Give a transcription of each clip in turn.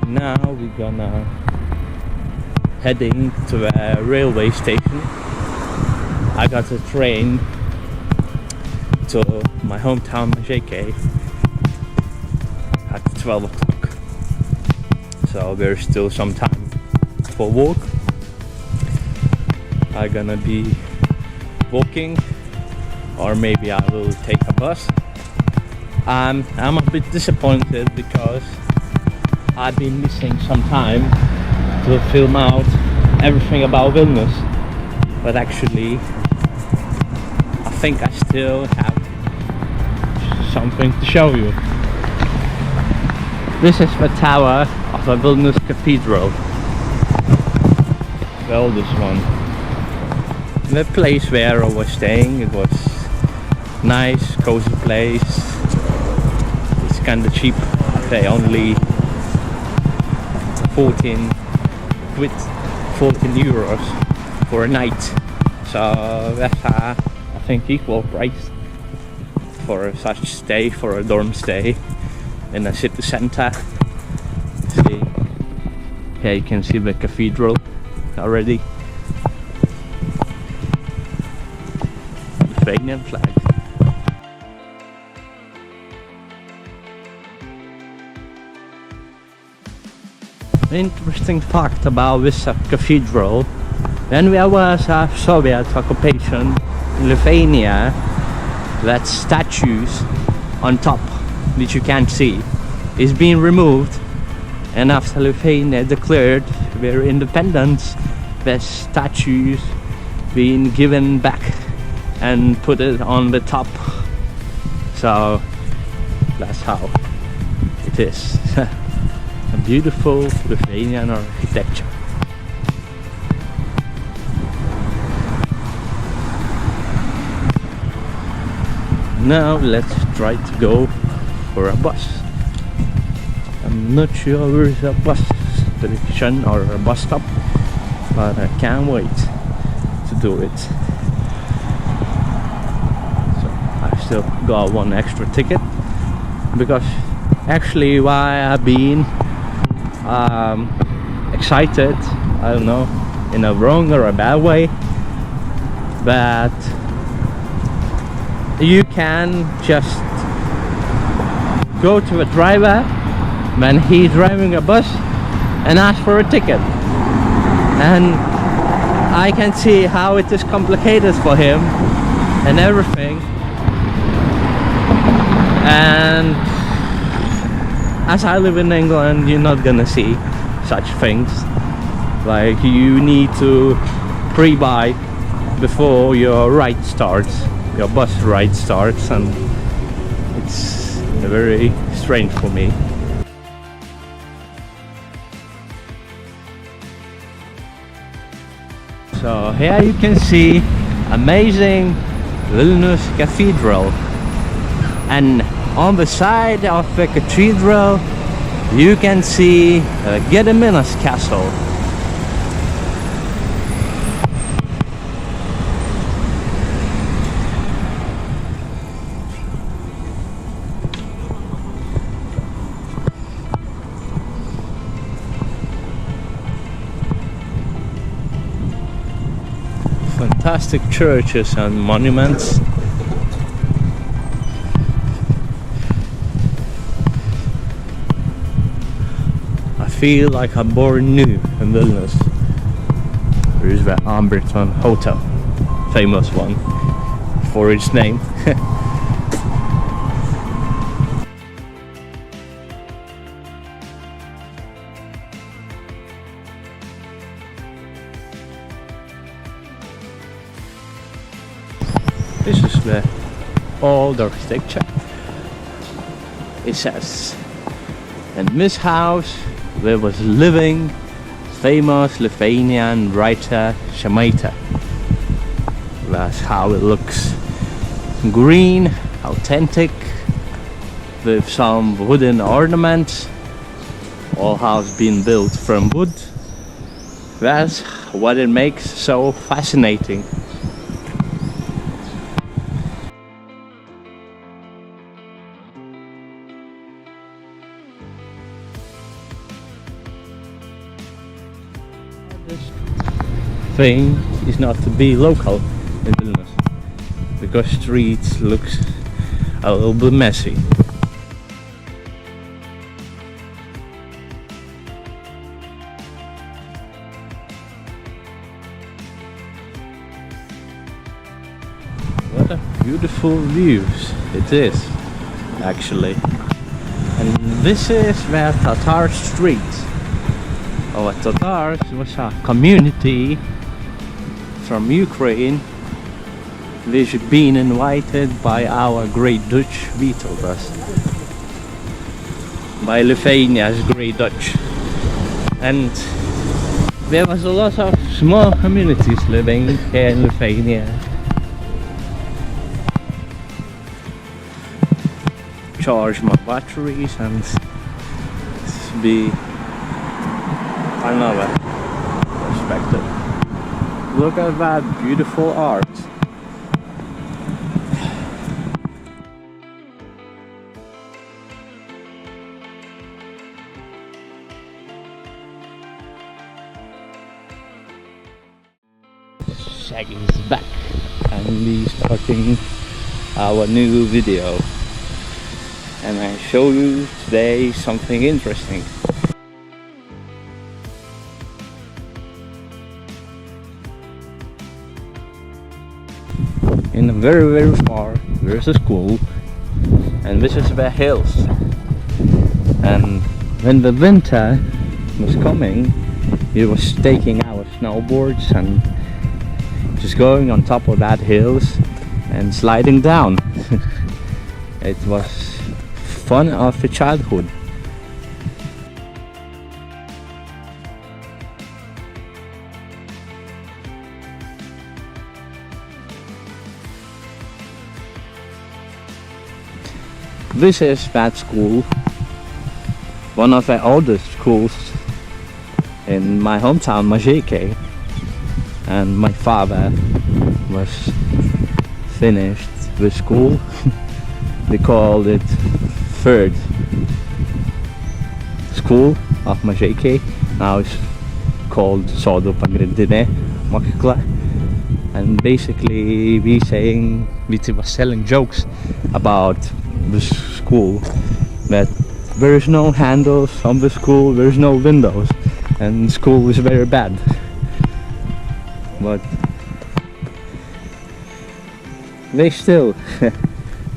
Now we're gonna heading to a railway station. I got a train to my hometown Mazeikiai at 12 o'clock. So there's still some time for walk. I'm gonna be walking, or maybe I will take a bus. I'm a bit disappointed because I've been missing some time to film out everything about Vilnius, but actually I think I still have something to show you. This is the tower of the Vilnius Cathedral, the oldest one. The place where I was staying, it was nice, cozy place. It's kinda cheap. They only 14 euros for a night. So that's I think equal price for such stay, for a dorm stay in a city center. See, here you can see the cathedral already. Lithuanian flag. Interesting fact about this cathedral: when there was a Soviet occupation in Lithuania, that statues on top, which you can't see, is being removed, and after Lithuania declared their independence, the statues being given back and put it on the top. So that's how it is. A beautiful Lithuanian architecture. Now let's try to go for a bus. I'm not sure there's a bus station or a bus stop, but I can't wait to do it. So I still got one extra ticket, because actually why I've been excited, I don't know, in a wrong or a bad way, but you can just go to a driver when he's driving a bus and ask for a ticket, and I can see how it is complicated for him and everything. And as I live in England, you're not gonna see such things. Like, you need to pre-buy before your ride starts, your bus ride starts, and it's very strange for me. So here you can see amazing Vilnius Cathedral, and on the side of the cathedral you can see Gediminas Castle. Fantastic churches and monuments. I feel like I'm born new in Vilnius. There is the Amberton Hotel, famous one for its name. This is the old architecture. It says, in this house there was living famous Lithuanian writer Žemaitė. That's how it looks. Green, authentic, with some wooden ornaments. All house been built from wood. That's what it makes so fascinating. This thing is not to be local in Vilnius because streets looks a little bit messy. What a beautiful views it is, actually. And this is where Tatar Street. Our Tatars was a community from Ukraine which been invited by our great Dutch Vytautas, by Lithuania's great Dutch. And there was a lot of small communities living here in Lithuania. Charge my batteries and be another perspective. Look at that beautiful art. Shaggy is back and we starting our new video. And I show you today something interesting. In very far there's a school, and this is the hills. And when the winter was coming, it was taking our snowboards and just going on top of that hills and sliding down. It was fun of a childhood. This is that school, one of the oldest schools in my hometown, Mazeikiai, and my father was finished with school. We called it third school of Mazeikiai. Now it's called Sodo Pagrindinė Mokykla. And basically we was selling jokes about the school, that there is no handles on the school, there is no windows, and school is very bad. But they still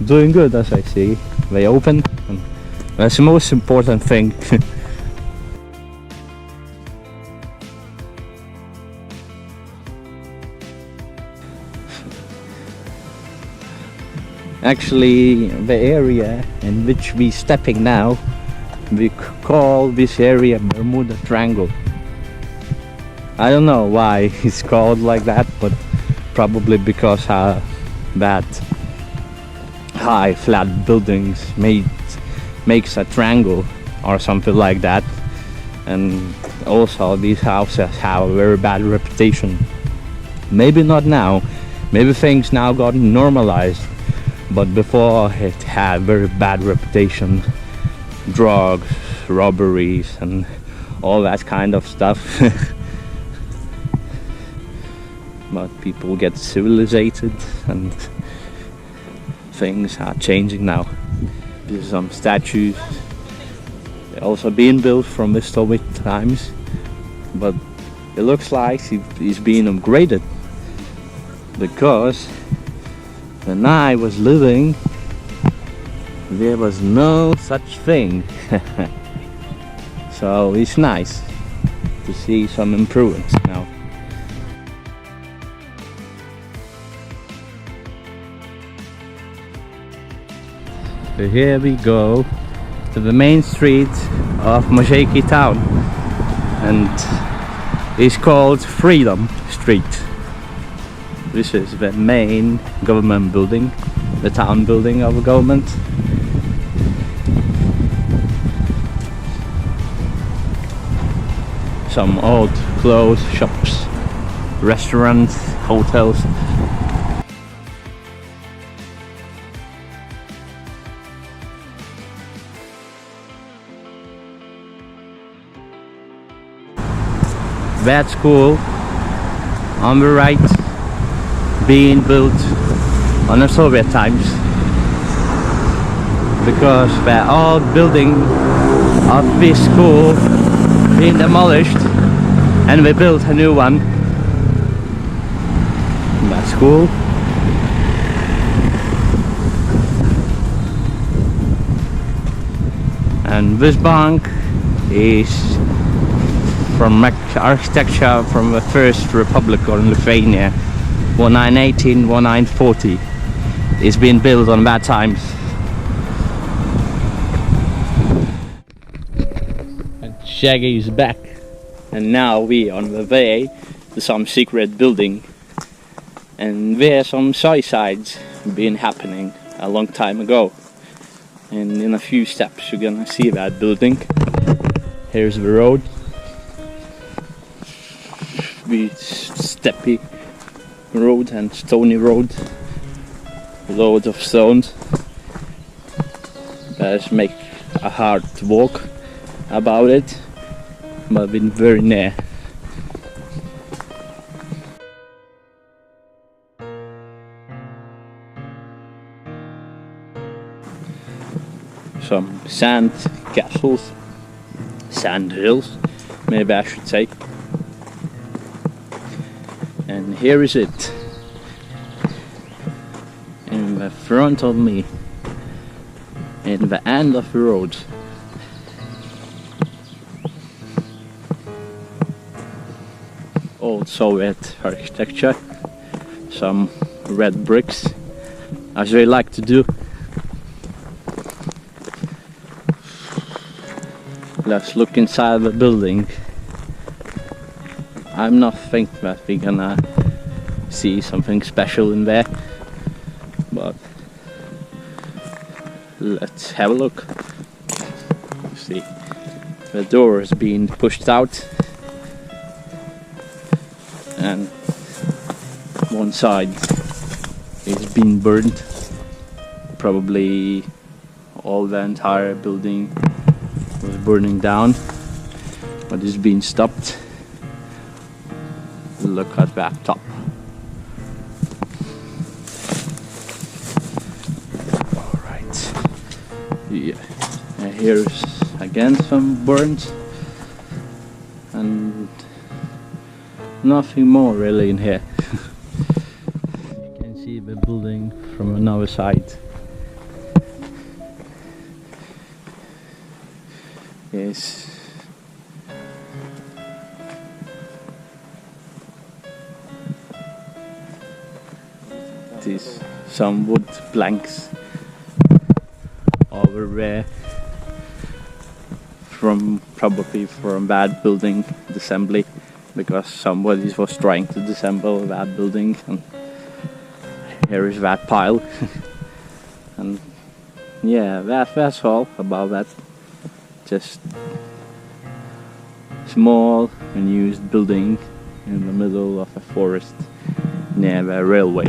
doing good, as I see. They open, and that's the most important thing. Actually, the area in which we stepping now, we call this area Bermuda Triangle. I don't know why it's called like that, but probably because that high flat buildings makes a triangle or something like that. And also these houses have a very bad reputation. Maybe not now, maybe things now got normalized, but before it had very bad reputation. Drugs, robberies and all that kind of stuff. But people get civilized and things are changing now. There's some statues, they're also being built from historic times, but it looks like it's being upgraded, because when I was living there was no such thing. So it's nice to see some improvements now. So here we go to the main street of Mazeikiai town, and it's called Freedom Street. This is the main government building, the town building of the government. Some old clothes shops, restaurants, hotels. that school on the right being built on the Soviet times, because the old building of this school being demolished and we built a new one. That's cool. And this bank is from architecture from the first republic of Lithuania, 1918, 1940. It's been built on that times. And Shaggy is back, and now we on the way to some secret building, and there's some suicides been happening a long time ago. And in a few steps you're gonna see that building. Here's the road. The steppy road and stony road. Loads of stones. That make a hard walk about it, but I've been very near. Some sand castles, sand hills, maybe I should say. And here is it, in the front of me, in the end of the road. Old Soviet architecture, some red bricks, as they like to do. Let's look inside the building. I'm not thinking that we're gonna see something special in there, but let's have a look. See, the door is being pushed out, and one side is being burned. Probably all the entire building was burning down, but it's been stopped. Look at that top. Alright. Yeah. And here's again some burns. And nothing more really in here. You can see the building from another side. Yes. These some wood planks over there, from probably from that building assembly, because somebody was trying to disassemble that building, and here is that pile. And yeah, that's all about that. Just small unused building in the middle of a forest near the railway.